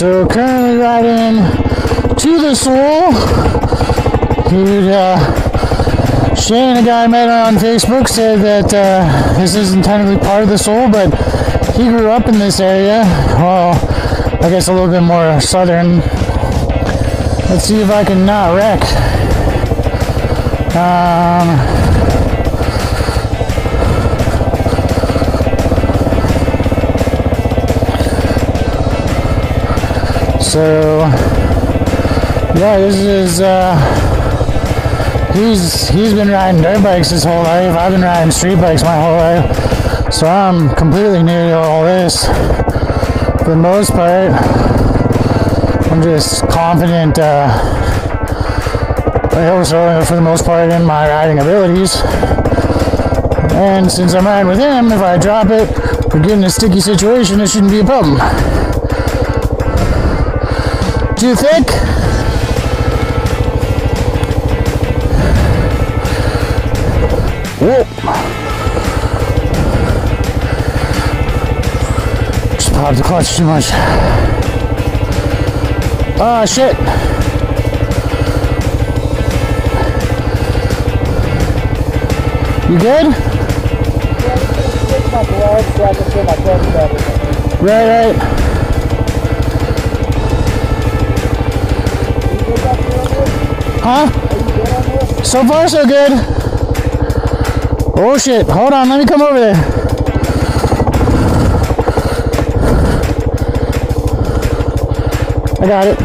So currently riding to the S.O.A.L. Shane, a guy I met on Facebook, said that this isn't technically part of the S.O.A.L, but he grew up in this area. Well, I guess a little bit more southern. Let's see if I can not wreck. So yeah, this is he's been riding dirt bikes his whole life. I've been riding street bikes my whole life, so I'm completely new to all this. For the most part, I'm just confident also for the most part in my riding abilities. And since I'm riding with him, if I drop it or get in a sticky situation, it shouldn't be a problem. Too thick? Whoa. Just popped the clutch too much. Ah, shit. You good? Right. Huh? So far, so good. Oh shit, hold on, let me come over there. I got it.